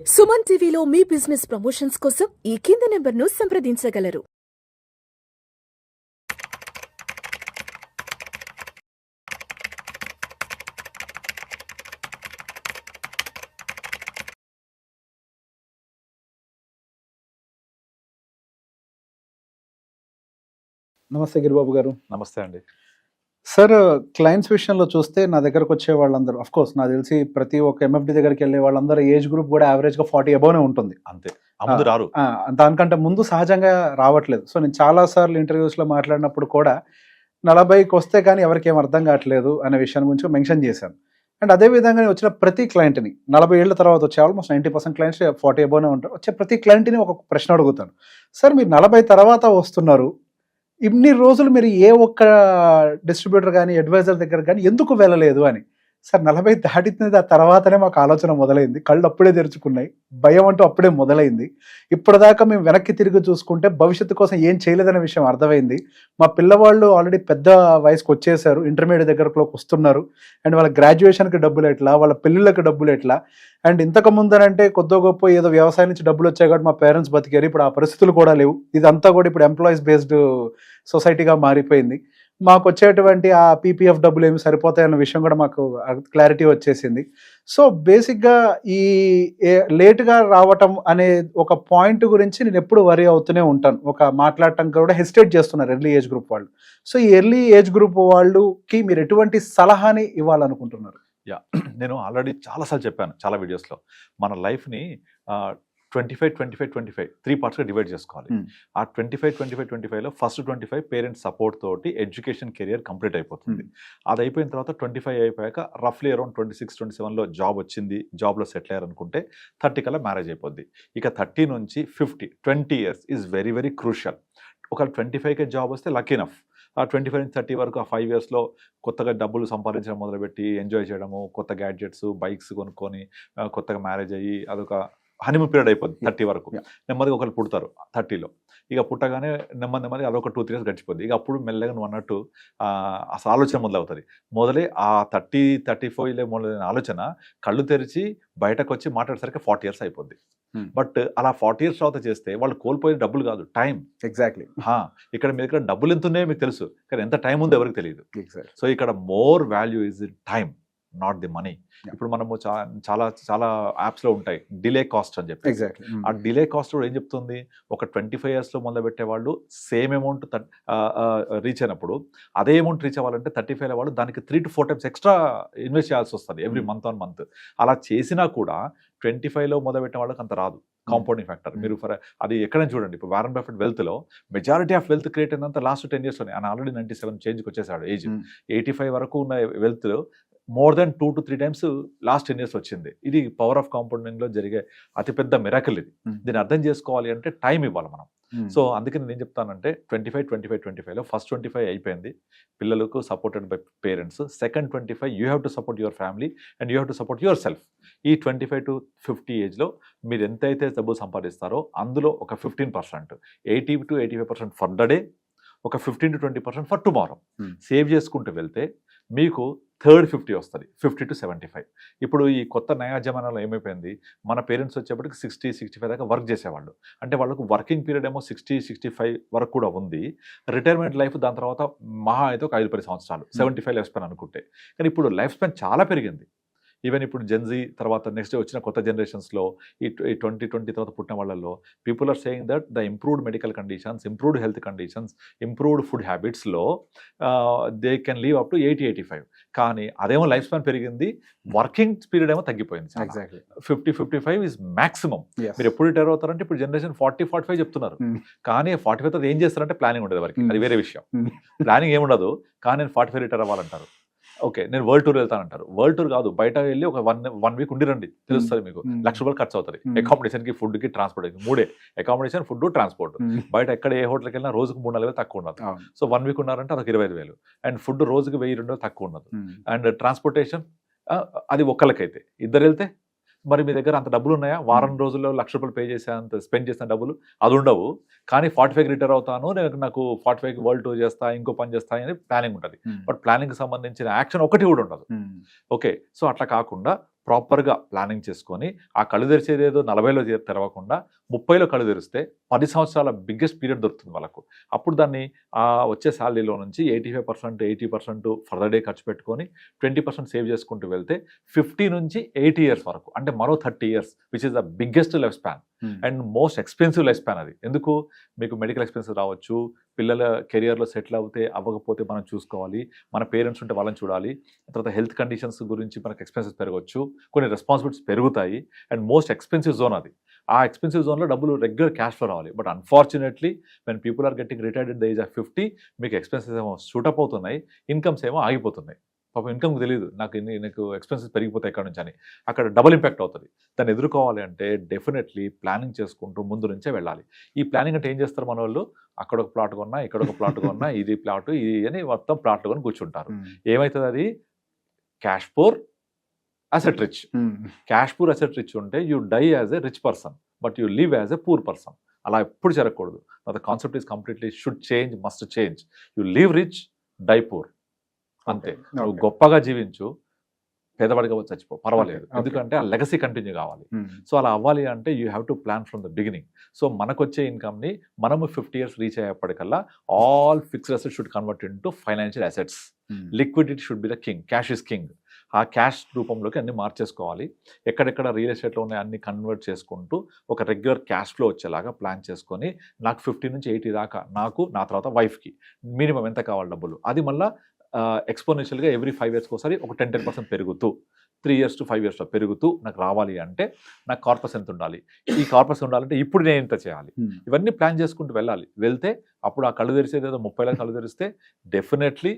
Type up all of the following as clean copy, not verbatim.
సుమన్ టీవీలో మీ business promotions కోసం ఈ కింది నెంబర్ను సంప్రదించగలరు. నమస్తే గిరిబాబు గారు. నమస్తే అండి. సార్, క్లయింట్స్ విషయంలో చూస్తే నా దగ్గరకు వచ్చే వాళ్ళందరూ కోర్స్ నాకు తెలిసి ప్రతి ఒక్క ఎంఎఫ్డి దగ్గరికి వెళ్ళే వాళ్ళందరూ ఏజ్ గ్రూప్ కూడా యావరేజ్గా 40 అబౌనే ఉంటుంది. అంతే, ముందు రారు. దానికంటే ముందు సహజంగా రావట్లేదు. సో నేను చాలాసార్లు ఇంటర్వ్యూస్లో మాట్లాడినప్పుడు కూడా 40కి వస్తే కానీ ఎవరికి ఏం అర్థం కావట్లేదు అనే విషయాన్ని గురించి మెన్షన్ చేశాను. అండ్ అదేవిధంగా వచ్చిన ప్రతి క్లయింట్ని 40 ఏళ్ళ తర్వాత వచ్చే ఆల్మోస్ట్ 90% క్లయింట్స్ 40 అబౌనే ఉంటారు. వచ్చే ప్రతి క్లయింట్ని ఒక ప్రశ్న అడుగుతాను. సార్, మీరు 40 తర్వాత వస్తున్నారు, ఇన్ని రోజులు మీరు ఏ ఒక్క డిస్ట్రిబ్యూటర్ కానీ అడ్వైజర్ దగ్గర కానీ ఎందుకు వెళ్ళలేదు అని. సార్, 40 దాటిన తర్వాతనే మాకు ఆలోచన మొదలైంది. కళ్ళు అప్పుడే తెరుచుకున్నాయి, భయం అంటూ అప్పుడే మొదలైంది. ఇప్పటిదాకా మేము వెనక్కి తిరిగి చూసుకుంటే భవిష్యత్తు కోసం ఏం చేయలేదనే విషయం అర్థమైంది. మా పిల్లవాళ్ళు ఆల్రెడీ పెద్ద వయసుకు వచ్చేసారు, ఇంటర్మీడియట్ దగ్గరలోకి వస్తున్నారు. అండ్ వాళ్ళ గ్రాడ్యుయేషన్కి డబ్బులు ఎట్లా, వాళ్ళ పెళ్ళిళ్ళకి డబ్బులు ఎట్లా. అండ్ ఇంతకు ముందనంటే కొద్ది గొప్ప ఏదో వ్యవసాయం నుంచి డబ్బులు వచ్చాయి కాబట్టి మా పేరెంట్స్ బతికారు. ఇప్పుడు ఆ పరిస్థితులు కూడా లేవు. ఇదంతా కూడా ఇప్పుడు ఎంప్లాయీస్ బేస్డ్ సొసైటీగా మారిపోయింది. మాకు వచ్చేటువంటి ఆ పీపీఎఫ్ డబ్బులు ఏమి సరిపోతాయన్న విషయం కూడా మాకు క్లారిటీ వచ్చేసింది. సో బేసిక్గా ఈ లేట్గా రావటం అనే ఒక పాయింట్ గురించి నేను ఎప్పుడు వరీ అవుతూనే ఉంటాను. ఒక మాట్లాడటం కూడా హెసిటేట్ చేస్తున్నారు ఎర్లీ ఏజ్ గ్రూప్ వాళ్ళు. సో ఈ ఎర్లీ ఏజ్ గ్రూప్ వాళ్ళకి మీరు ఎటువంటి సలహాని ఇవ్వాలనుకుంటున్నారు? నేను ఆల్రెడీ చాలాసార్లు చెప్పాను చాలా వీడియోస్లో. మన లైఫ్ని 25-25-25 3 పార్ట్స్గా డివైడ్ చేసుకోవాలి. ఆ 25-25-25లో ఫస్ట్ 25 పేరెంట్స్ సపోర్ట్ తోటి ఎడ్యుకేషన్ కెరియర్ కంప్లీట్ అయిపోతుంది. అది అయిపోయిన తర్వాత 25 అయిపోయాక రఫ్లీ అరౌండ్ 26-27లో జాబ్ వచ్చింది, జాబ్లో సెటిల్ అయ్యారు అనుకుంటే 30 కల్లా మ్యారేజ్ అయిపోద్ది. ఇక 30 నుంచి 50 20 years is very very crucial. ఒకవేళ 25కే జాబ్ వస్తే లక్కీ నఫ్. ఆ 25 నుంచి 30 వరకు ఆ 5 ఇయర్స్లో కొత్తగా డబ్బులు సంపాదించడం మొదలుపెట్టి ఎంజాయ్ చేయడము, కొత్త గ్యాడ్జెట్స్ బైక్స్ కొనుక్కొని కొత్తగా మ్యారేజ్ అయ్యి అదొక హనీమూన్ పీరియడ్ అయిపోద్ది. 30 వరకు నెమ్మదిగా ఒకరు పుడతారు 30లో. ఇక పుట్టగానే నెమ్మది అదొక 2-3 ఇయర్స్ గడిచిపోద్ది. ఇక అప్పుడు మెల్లగా నువ్వు అన్నట్టు అసలు ఆలోచన మొదలవుతుంది. ఆ 30-35 మొదలైన ఆలోచన కళ్ళు తెరిచి బయటకు వచ్చి మాట్లాడేసరికి 40 ఇయర్స్ అయిపోద్ది. బట్ అలా 40 ఇయర్స్ తర్వాత చేస్తే వాళ్ళు కోల్పోయే డబ్బులు కాదు, టైం. ఎగ్జాక్ట్లీ. ఇక్కడ మీ దగ్గర డబ్బులు ఎంత ఉన్నాయో మీకు తెలుసు, కానీ ఎంత టైం ఉందో ఎవరికి తెలియదు. సో ఇక్కడ more value is in time, not the money. ఇప్పుడు మనము చాలా చాలా యాప్స్లో ఉంటాయి డిలే కాస్ట్ అని చెప్పి. ఆ డిలే కాస్ట్ కూడా ఏం చెప్తుంది, ఒక 25 ఇయర్స్లో మొదలు పెట్టే వాళ్ళు సేమ్ అమౌంట్ రీచ్ అయినప్పుడు అదే అమౌంట్ రీచ్ అవ్వాలంటే 35 వాళ్ళు దానికి 3 to 4 times ఎక్స్ట్రా ఇన్వెస్ట్ చేయాల్సి వస్తుంది ఎవ్రీ మంత్ ఆన్ మంత్. అలా చేసినా కూడా 25లో మొదలు పెట్టిన వాళ్ళకి అంత రాదు. కాంపౌండింగ్ ఫ్యాక్టర్ మీరు అది ఎక్కడైనా చూడండి. ఇప్పుడు వారన్ బఫెట్ వెల్త్లో మెజారిటీ ఆఫ్ వెల్త్ క్రియేట్ అయినంత లాస్ట్ 10 yearsలోనే. ఆయన ఆల్రెడీ 97 చేంజ్కి వచ్చేసాడు ఏజ్. 85 వరకు ఉన్న వెల్త్లో more than 2 to 3 times last 10 years వచ్చింది. ఇది పవర్ ఆఫ్ కాంపౌండింగ్లో జరిగే అతిపెద్ద మిరాకిల్ ఇది. దీన్ని అర్థం చేసుకోవాలి అంటే టైం ఇవ్వాలి మనం. సో అందుకని నేను చెప్తానంటే 25-25-25లో ఫస్ట్ 25 అయిపోయింది, పిల్లలకు supported by parents. Second 25 you have to support your family and you have to support your self. ఈ 25 to 50 ఏజ్లో మీరు ఎంతైతే డబ్బు సంపాదిస్తారో అందులో ఒక 15%, 80 to 85% ఫర్ ద డే, ఒక 15 to 20% ఫర్ టుమారో సేవ్ చేసుకుంటూ వెళ్తే మీకు థర్డ్ 50 వస్తుంది, 50 to 75. ఇప్పుడు ఈ కొత్త నయా జమానాలో ఏమైపోయింది, మన పేరెంట్స్ వచ్చేప్పటికి 60-65 దాకా వర్క్ చేసేవాళ్ళు. అంటే వాళ్ళకు వర్కింగ్ పీరియడ్ ఏమో 60-65 వరకు కూడా ఉంది. రిటైర్మెంట్ లైఫ్ దాని తర్వాత మహా అయితే ఒక 5-10 సంవత్సరాలు, 75 లైఫ్ స్పాన్ అనుకుంటే. కానీ ఇప్పుడు లైఫ్ స్పాన్ చాలా పెరిగింది. ఈవెన్ ఇప్పుడు జెన్జీ తర్వాత నెక్స్ట్ వచ్చిన కొత్త జనరేషన్స్లో ఈ 2020 తర్వాత పుట్టిన వాళ్ళలో people are saying that the improved medical conditions, improved health conditions, improved food హ్యాబిట్స్లో they can live up to 80-85. కానీ అదేమో లైఫ్ స్పాన్ పెరిగింది, వర్కింగ్ పీరియడ్ ఏమో తగ్గిపోయింది. Exactly 50-55 is maximum. మీరు ఎప్పుడు రిటైర్ అవుతారంటే ఇప్పుడు జనరేషన్ 40-45 చెప్తున్నారు. కానీ 45 తర్వాత ఏం చేస్తారంటే ప్లానింగ్ ఉండదు వరకు, అది వేరే విషయం. ప్లానింగ్ ఏముండదు, కానీ నేను 45 రిటైర్ అవ్వాలంటారు. ఓకే, నేను వరల్డ్ టూర్ వెళ్తానంటారు. వరల్డ్ టూర్ కాదు, బయట వెళ్ళి ఒక 1 week ఉండిరండి, తెలుస్తుంది మీకు. ₹1,00,000 ఖర్చు అవుతుంది. అకామిడేషన్కి, ఫుడ్కి, ట్రాన్స్పోర్ట్కి. 3 అకామిడేషన్, ఫుడ్, ట్రాన్స్పోర్ట్. బయట ఎక్కడ ఏ హోటల్కి వెళ్ళినా రోజుకు 3-4 తక్కువ ఉండదు. సో 1 week ఉన్నారంటే అదొక 25,000. అండ్ ఫుడ్ రోజుకి 1,000-2,000 తక్కువ ఉండదు. అండ్ ట్రాన్స్పోర్టేషన్ అది ఒక్కళ్ళకైతే. ఇద్దరు వెళ్తే మరి మీ దగ్గర అంత డబ్బులు ఉన్నాయా? వారం రోజుల్లో ₹1,00,000 పే చేసే అంత స్పెండ్ చేసిన డబ్బులు అది ఉండవు. కానీ 45కి రిటైర్ అవుతాను, నాకు 45కి వరల్డ్ టూర్ చేస్తా, ఇంకో పని చేస్తా అని ప్లానింగ్ ఉంటుంది. బట్ ప్లానింగ్కి సంబంధించిన యాక్షన్ ఒకటి కూడా ఉండదు. ఓకే, సో అట్లా కాకుండా ప్రాపర్గా ప్లానింగ్ చేసుకొని ఆ కళ్ళు తెరిచేది ఏదో 40లో తెరవకుండా 30లో కళ్ళు తెరిస్తే 10 సంవత్సరాల బిగ్గెస్ట్ పీరియడ్ దొరుకుతుంది వాళ్ళకు. అప్పుడు దాన్ని వచ్చే శాలరీలో నుంచి 85% 80% ఫర్ ద డే ఖర్చు పెట్టుకొని 20% సేవ్ చేసుకుంటూ వెళ్తే 50 నుంచి 80 ఇయర్స్ వరకు, అంటే మరో 30 years, which is the biggest life span and most expensive life span. అది ఎందుకు? మీకు మెడికల్ ఎక్స్పెన్సెస్ రావచ్చు, పిల్లల కెరియర్లో సెటిల్ అవ్వకపోతే మనం చూసుకోవాలి, మన పేరెంట్స్ ఉంటే వాళ్ళని చూడాలి, తర్వాత హెల్త్ కండిషన్స్ గురించి మనకు ఎక్స్పెన్సెస్ పెరగవచ్చు, కొన్ని రెస్పాన్సిబిలిటీస్ పెరుగుతాయి, అండ్ మోస్ట్ ఎక్స్పెన్సివ్ జోన్ అది. ఆ ఎక్స్పెన్సివ్ జోన్లో డబ్బులు రెగ్యులర్ క్యాష్ ఫ్లో రావాలి. But unfortunately when people are getting retired at the age of 50, మీకు ఎక్స్పెన్సెస్ ఏమో షూటప్ అవుతున్నాయి, ఇన్కమ్స్ ఏమో ఆగిపోతున్నాయి. పాపం ఇన్కమ్కి తెలియదు నాకు ఎక్స్పెన్సెస్ పెరిగిపోతాయి ఇక్కడ నుంచి అని, అక్కడ డబుల్ ఇంపాక్ట్ అవుతుంది. దాన్ని ఎదుర్కోవాలి అంటే డెఫినెట్లీ ప్లానింగ్ చేసుకుంటూ ముందు నుంచే వెళ్ళాలి. ఈ ప్లానింగ్ అంటే ఏం చేస్తారు మన వాళ్ళు? అక్కడ ఒక ప్లాట్ కొన్నా, ఇక్కడ ఒక ప్లాట్ కొన్నా, ఇది ప్లాట్ ఇది అని మొత్తం ప్లాట్లు కొని కూర్చుంటారు. ఏమవుతుంది? అది cash poor asset rich. Cash poor asset rich ఉంటే you die as a rich person, but you live as a poor person. అలా ఎప్పుడు జరగకూడదు. The concept is completely should change, must change. You live rich, die poor, అంతే. నువ్వు గొప్పగా జీవించు, పేదవాడిగా చచ్చిపో, పర్వాలేదు. ఎందుకంటే ఆ లెగసీ కంటిన్యూ కావాలి. సో అలా అవ్వాలి అంటే you have to plan from the beginning. So మనకు వచ్చే ఇన్కమ్ని మనము 50 ఇయర్స్ రీచ్ అయ్యేప్పటికల్లా all fixed assets should convert into financial assets. Liquidity should be the king. Cash is king. ఆ క్యాష్ రూపంలోకి అన్ని మార్చేసుకోవాలి. ఎక్కడెక్కడ రియల్ ఎస్టేట్లో ఉన్నాయి అన్ని కన్వర్ట్ చేసుకుంటూ ఒక రెగ్యులర్ క్యాష్ ఫ్లో వచ్చేలాగా ప్లాన్ చేసుకొని, నాకు 50 నుంచి 80 దాకా, నాకు నా తర్వాత వైఫ్కి మినిమం ఎంత కావాలి డబ్బులు, అది మళ్ళీ ఎక్స్పోనెన్షియల్గా ఎవ్రీ 5 ఇయర్స్కి ఒకసారి ఒక 10% పెరుగుతూ 3 ఇయర్స్ టు 5 ఇయర్స్లో పెరుగుతూ నాకు రావాలి అంటే నాకు కార్పస్ ఎంత ఉండాలి, ఈ కార్పస్ ఉండాలంటే ఇప్పుడు నేను ఎంత చేయాలి, ఇవన్నీ ప్లాన్ చేసుకుంటూ వెళ్తే అప్పుడు ఆ కళ్ళు తెరిచేది ఏదో 30 కళ్ళు తెరిస్తే definitely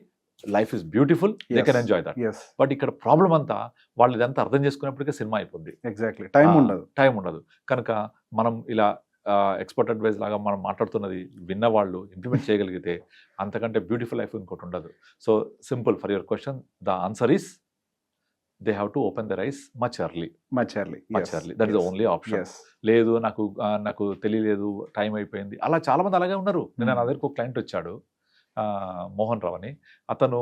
life is beautiful, they can enjoy that. But ఇక్కడ ప్రాబ్లం అంతా వాళ్ళు ఇదంతా అర్థం చేసుకునేప్పటికే సినిమా అయిపోద్ది. ఎగ్జాక్ట్లీ టైం ఉండదు. కనుక మనం ఇలా ఎక్స్పర్ట్ అడ్వైజ్ లాగా మనం మాట్లాడుతున్నది విన్నవాళ్ళు ఇంప్లిమెంట్ చేయగలిగితే అంతకంటే బ్యూటిఫుల్ లైఫ్ ఇంకోటి ఉండదు. So simple, for your question, the answer is they have to open their eyes much early. That is the only option. లేదు నాకు తెలియలేదు, టైం అయిపోయింది, అలా చాలా మంది అలాగే ఉన్నారు. నేను నా దగ్గరకు ఒక క్లయింట్ వచ్చాడు, మోహన్ రావు అని. అతను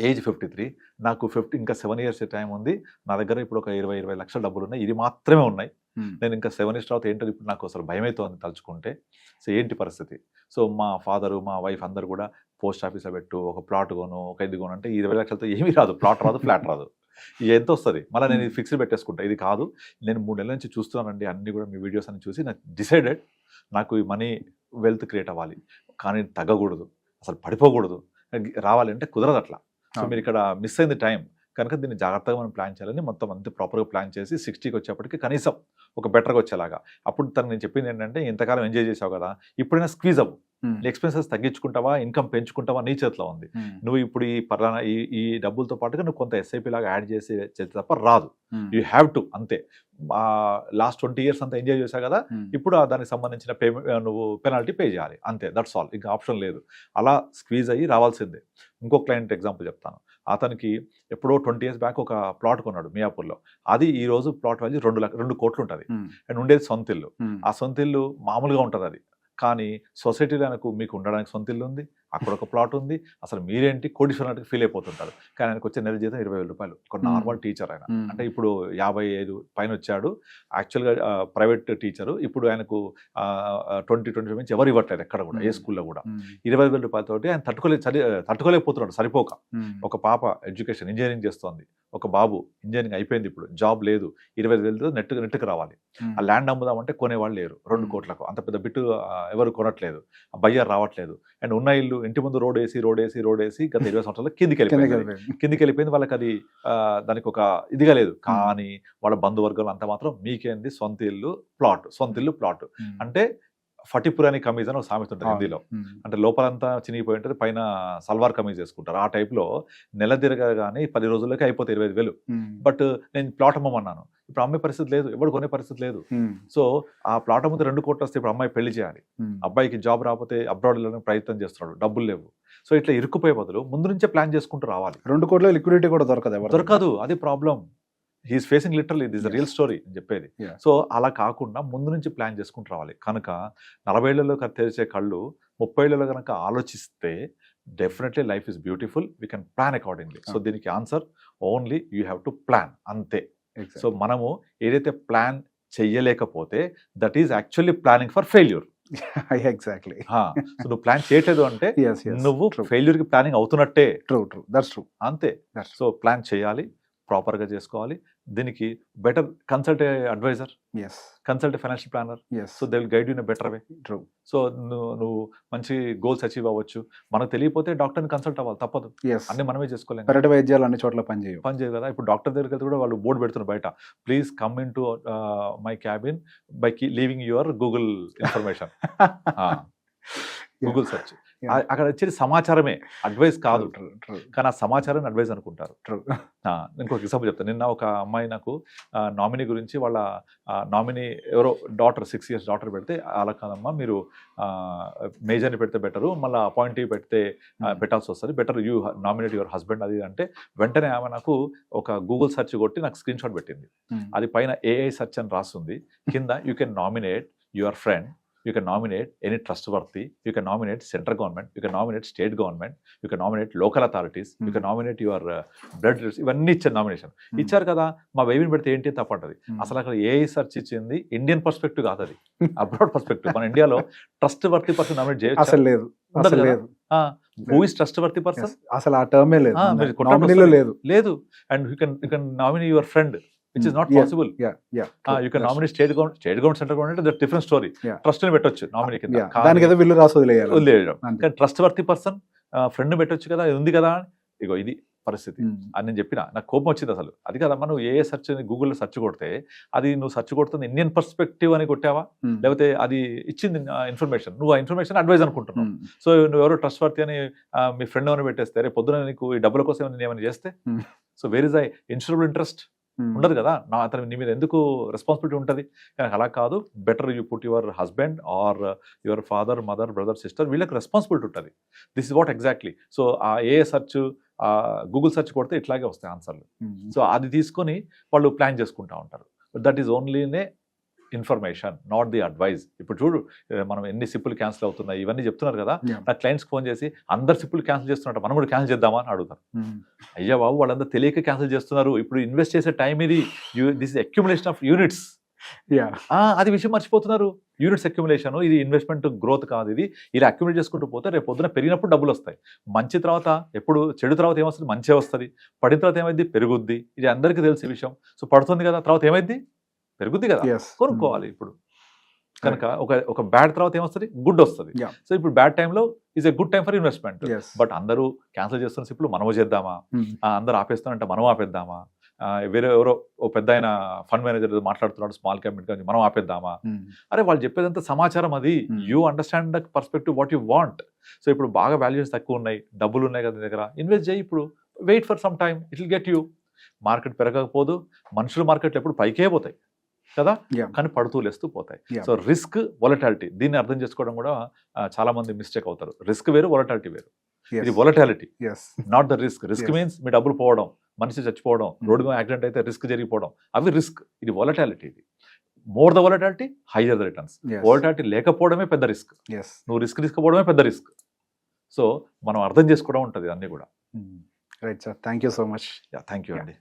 ఏజ్ 53, నాకు ఇంకా 7 ఇయర్స్ టైం ఉంది, నా దగ్గర ఇప్పుడు ఒక 20 లక్షల డబ్బులు ఉన్నాయి, ఇది మాత్రమే ఉన్నాయి, నేను ఇంకా 7 ఇయర్స్ తర్వాత ఏంటో ఇప్పుడు నాకు అసలు భయం అవుతుంది తలుచుకుంటే. సో ఏంటి పరిస్థితి? సో మా ఫాదరు, మా వైఫ్ అందరు కూడా పోస్ట్ ఆఫీస్లో పెట్టు, ఒక ప్లాట్ కొను, ఒక ఇది కొను అంటే 20 లక్షలతో ఏమీ రాదు, ప్లాట్ రాదు, ఫ్లాట్ రాదు, ఇది ఎంత వస్తుంది? మళ్ళీ నేను ఇది ఫిక్స్డ్ పెట్టేసుకుంటా. ఇది కాదు, నేను 3 నెలల నుంచి చూస్తున్నానండి, అన్ని కూడా మీ వీడియోస్ అన్ని చూసి నాకు డిసైడెడ్, నాకు ఈ మనీ వెల్త్ క్రియేట్ అవ్వాలి, కానీ తగ్గకూడదు, అసలు పడిపోకూడదు, రావాలంటే కుదరదు అట్లా. సో మీరు ఇక్కడ మిస్ అయింది టైం, కనుక దీన్ని జాగ్రత్తగా మనం ప్లాన్ చేయాలని మొత్తం అంతే ప్రాపర్గా ప్లాన్ చేసి 60కి వచ్చేప్పటికి కనీసం ఒక బెటర్గా వచ్చేలాగా. అప్పుడు తను నేను చెప్పింది ఏంటంటే, ఇంతకాలం ఎంజాయ్ చేసావు కదా, ఇప్పుడైనా స్క్వీజ్ అవ్వు, ఎక్స్పెన్సెస్ తగ్గించుకుంటావా, ఇన్కమ్ పెంచుకుంటావా, నీ చేతిలో ఉంది. నువ్వు ఇప్పుడు ఈ డబ్బులతో పాటుగా నువ్వు కొంత ఎస్ఐపి లాగా యాడ్ చేస్తే తప్ప రాదు. యూ హ్యావ్ టు, అంతే. లాస్ట్ 20 ఇయర్స్ అంతా ఎంజాయ్ చేశావు కదా, ఇప్పుడు దానికి సంబంధించిన నువ్వు పెనాల్టీ పే చేయాలి, అంతే, దట్స్ ఆల్, ఇంకా ఆప్షన్ లేదు. అలా స్క్వీజ్ అయ్యి రావాల్సిందే. ఇంకో క్లయింట్ ఎగ్జాంపుల్ చెప్తాను. అతనికి ఎప్పుడో 20 ఇయర్స్ బ్యాక్ ఒక ప్లాట్ కొన్నాడు మియాపూర్లో. అది ఈ రోజు ప్లాట్ వాల్యూ 2 కోట్లు ఉంటుంది, అండ్ ఉండేది సొంత ఇల్లు. ఆ సొంత ఇల్లు మామూలుగా ఉంటుంది అది, కానీ సొసైటీలో మీకు ఉండడానికి సొంత ఇల్లు ఉంది, అక్కడ ఒక ప్లాట్ ఉంది, అసలు మీరేంటి కోటీశ్వరునికి ఫీల్ అయిపోతుంటారు. కానీ ఆయనకు వచ్చే నెల జీతం 20,000 రూపాయలు. ఒక నార్మల్ టీచర్ ఆయన, అంటే ఇప్పుడు 55 పైన వచ్చాడు, యాక్చువల్గా ప్రైవేట్ టీచరు. ఇప్పుడు ఆయనకు 20-25 నుంచి ఎవరు ఇవ్వట్లేదు ఎక్కడ కూడా, ఏ స్కూల్లో కూడా. 20,000 రూపాయలతోటి ఆయన తట్టుకోలేకపోతున్నాడు సరిపోక. ఒక పాప ఎడ్యుకేషన్ ఇంజనీరింగ్ చేస్తోంది, ఒక బాబు ఇంజనీరింగ్ అయిపోయింది, ఇప్పుడు జాబ్ లేదు, 20,000 నెట్కి రావాలి. ఆ ల్యాండ్ అమ్ముదామంటే కొనేవాళ్ళు లేరు, 2 కోట్లకు అంత పెద్ద బిట్టు ఎవరు కొనట్లేదు, బయ్యర్ రావట్లేదు. అండ్ ఉన్న ఇల్లు ఇంటి ముందు రోడ్ వేసి గత 20 సంవత్సరాలు కిందికి వెళ్ళిపోయింది. వాళ్ళకి అది దానికి ఒక ఇదిగా లేదు. కానీ వాళ్ళ బంధువర్గాలు అంతా మాత్రం మీకేంది సొంత ఇల్లు ప్లాట్ అంటే ఫటిపురాని కమీజ్ అని ఒక సామెత ఉంటుంది హిందీలో. అంటే లోపలంతా చినిగిపోయి ఉంటుంది, పైన సల్వార్ కమీజ్ వేసుకుంటారు. ఆ టైప్లో నెల తిరగగానే 10 రోజుల్లోకి అయిపోతే 25,000. బట్ నేను ప్లాట్ అమ్మమన్నాను, ఇప్పుడు అమ్మే పరిస్థితి లేదు, ఎవరు కొనే పరిస్థితి లేదు. సో ఆ ప్లాట్ అమ్మితే 2 కోట్లు వస్తే ఇప్పుడు అమ్మాయి పెళ్లి చేయాలి, అబ్బాయికి జాబ్ రాకపోతే అబ్రాడ్ వెళ్ళడానికి ప్రయత్నం చేస్తున్నాడు, డబ్బులు లేవు. సో ఇట్లా ఇరుక్కుపోయే బదులు ముందు నుంచే ప్లాన్ చేసుకుంటూ రావాలి. 2 కోట్ల లిక్విడిటీ కూడా దొరకదు, అది problem. He's facing literally, this real story అని చెప్పేది. సో అలా కాకుండా ముందు నుంచి ప్లాన్ చేసుకుంటూ రావాలి. కనుక 40 ఏళ్లలో తెరిచే కళ్ళు 30 ఏళ్లలో కనుక ఆలోచిస్తే definitely life is beautiful, we can plan accordingly. So దీనికి answer only you have to plan, అంతే. సో మనము ఏదైతే ప్లాన్ చెయ్యలేకపోతే that is actually planning for failure. Exactly. So నువ్వు ప్లాన్ చేయట్లేదు అంటే నువ్వు ఫెయిల్యూర్ కి ప్లానింగ్ అవుతున్నట్టే. That's true. అంతే. సో ప్లాన్ చేయాలి, ప్రాపర్ గా చేసుకోవాలి. దీనికి better consult advisor, consult financial planner. So they will guide you in a better way. So నువ్వు మంచి గోల్స్ అచీవ్ అవ్వచ్చు. మనకు తెలియకపోతే డాక్టర్ని కన్సల్ట్ అవ్వాలి, తప్పదు. అన్ని మనమే చేసుకోలేము. పెరటి వైద్యాలు అన్ని చోట్ల పనిచేయవు కదా. ఇప్పుడు డాక్టర్ దగ్గరికి వెళ్తే కూడా వాళ్ళు బోర్డు పెడుతున్నారు బయట, please come in to my cabin by leaving your Google information. Google search. అక్కడ వచ్చేది సమాచారమే, అడ్వైస్ కాదు. కానీ ఆ సమాచారాన్ని అడ్వైస్ అనుకుంటారు. ఇంకొక ఎగ్జాంపుల్ చెప్తాను. నిన్న ఒక అమ్మాయి నాకు నామినీ గురించి, వాళ్ళ నామినీ ఎవరో డాటర్ 6 years డాటర్ పెడితే, అలా కాదమ్మా మీరు మేజర్ని పెడితే బెటరు, మళ్ళీ అపాయింటివ్ పెడితే పెట్టాల్సి వస్తుంది, better you nominate your husband అది అంటే, వెంటనే ఆమె నాకు ఒక గూగుల్ సెర్చ్ కొట్టి నాకు స్క్రీన్ షాట్ పెట్టింది. అది పైన ఏఐ సెర్చ్ అని రాస్తుంది, కింద you can nominate your friend, you can nominate any trustworthy, you can nominate central government, you can nominate state government, you can nominate local authorities, you can nominate your blood relatives. ఇవన్నీ ఇచ్చారు nomination. ఇచ్చారు కదా, మా బేబీని పెడితే ఏంటి తప్పంటది. అసలు అక్కడ ఏఐ సెర్చ్ ఇచ్చింది ఇండియన్ పర్స్పెక్టివ్ కాదు, అది అబ్రాడ్ పర్స్పెక్టివ్. మన ఇండియాలో ట్రస్ట్ వర్తీ పర్సన్ నామినేట్ చేయొచ్చు? అసలు లేదు. Who is trust worthy person? అసలు ఆ టర్మే లేదు. లేదు. And you can nominate your friend, which is not possible. You can nominate state government, central government, that's different story. Trust ni పెట్టొచ్చు nominee కింద, దానికి ఏదో బిల్లు రాసి వదిలేయడం. కానీ ట్రస్ట్ వర్తీ పర్సన్ ఫ్రెండ్ పెట్టొచ్చు కదా, ఇది ఉంది కదా. ఇగో ఇది పరిస్థితి అని నేను చెప్పిన. నాకు కోపం వచ్చింది అసలు. అది కదా, మనం ఏ సెర్చ్ గూగుల్లో సెర్చ్ కొడితే అది నువ్వు సెర్చ్ కొడుతుంది ఇండియన్ పర్స్పెక్టివ్ అని కొట్టావా, లేకపోతే అది ఇచ్చింది ఇన్ఫర్మేషన్, నువ్వు ఆ ఇన్ఫర్మేషన్ అడ్వైజ్ అనుకుంటున్నావు. సో నువ్వు ఎవరో ట్రస్ట్ వర్తీ అని మీ ఫ్రెండ్ ఏమైనా పెట్టేస్తే, రేపు పొద్దున నీకు ఈ డబ్బుల కోసం ఏమైనా చేస్తే, so where is I insurable interest ఉండదు కదా. అతను నీ మీద ఎందుకు రెస్పాన్సిబిలిటీ ఉంటుంది? అలా కాదు, better you put your husband or your father, mother, brother, sister, వీళ్ళకి రెస్పాన్సిబిలిటీ ఉంటుంది. This is what exactly. So ఆ ఏ సెర్చ్, గూగుల్ సెర్చ్ కొడితే ఇట్లాగే వస్తాయి ఆన్సర్లు. సో అది తీసుకొని వాళ్ళు ప్లాన్ చేసుకుంటా ఉంటారు. That is only information, not the advice. ఇప్పుడు చూడు, మనం ఎన్ని సిప్పులు క్యాన్సిల్ అవుతున్నాయి ఇవన్నీ చెప్తున్నారు కదా. నా క్లయింట్స్కి ఫోన్ చేసి అందరు సిప్పులు క్యాన్సిల్ చేస్తున్నట్టు మనం కూడా క్యాన్సిల్ చేద్దామా అని అడుగుతారు. అయ్యా బాబు, వాళ్ళందరూ తెలియక క్యాన్సిల్ చేస్తున్నారు. ఇప్పుడు ఇన్వెస్ట్ చేసే టైం ఇది, this is accumulation of units. అది విషయం మర్చిపోతున్నారు. యూనిట్స్ అక్యుములేషన్, ఇది ఇన్వెస్ట్మెంట్ గ్రోత్ కాదు. ఇది ఇలా అక్యుములేట్ చేసుకుంటూ పోతే రేపు పొద్దున పెరిగినప్పుడు డబ్బులు వస్తాయి. మంచి తర్వాత ఎప్పుడు, చెడు తర్వాత ఏమొస్తుంది? మంచి వస్తుంది. పడిన తర్వాత ఏమైంది? పెరుగుద్ది. ఇది అందరికీ తెలిసే విషయం. సో పడుతుంది కదా, తర్వాత ఏమైంది? పెరుగుద్ది కదా, కొనుక్కోవాలి. ఇప్పుడు కనుక ఒక బ్యాడ్ తర్వాత ఏమొస్తుంది? గుడ్ వస్తుంది. సో ఇప్పుడు బ్యాడ్ టైంలో is a good time for investment. But అందరూ క్యాన్సిల్ చేస్తున్న సిప్పులు మనము చేద్దామా? అందరూ ఆపేస్తానంటే మనం ఆపేద్దామా? వేరే ఎవరో ఓ పెద్ద ఆయన ఫండ్ మేనేజర్ మాట్లాడుతున్నాడు స్మాల్ క్యాప్ మిడ్ క్యాప్, మనం ఆపేద్దామా? అరే వాళ్ళు చెప్పేదంతా సమాచారం, అది you understand the perspective what you want. So ఇప్పుడు బాగా వాల్యూస్ తక్కువ ఉన్నాయి, డబ్బులు ఉన్నాయి కదా దగ్గర, ఇన్వెస్ట్ చేయి. ఇప్పుడు wait for some time, it will get you. Market పెరగకపోదు, మనుషులు మార్కెట్లు ఎప్పుడు పైకే పోతాయి కదా, కానీ పడుతూ లేస్తూ పోతాయి. సో రిస్క్, వొలటాలిటీ, దీన్ని అర్థం చేసుకోవడం కూడా చాలా మంది మిస్టేక్ అవుతారు. రిస్క్ వేరు, వొలటాలిటీ వేరు. ఇది volatility, not the risk. Risk means మీ డబ్బులు పోవడం, మనిషి చచ్చిపోవడం, రోడ్డు మీద యాక్సిడెంట్ అయితే రిస్క్ జరిగిపోవడం, అవి రిస్క్. ఇది వొలటాలిటీ. ఇది more the volatility, hire the returns. Volatility లేకపోవడమే పెద్ద రిస్క్. నువ్వు రిస్క్ తీసుకోవడమే పెద్ద రిస్క్. సో మనం అర్థం చేసుకోవడం ఉంటుంది అన్నీ కూడా. Right sir, thank you so much. Thank you అండి.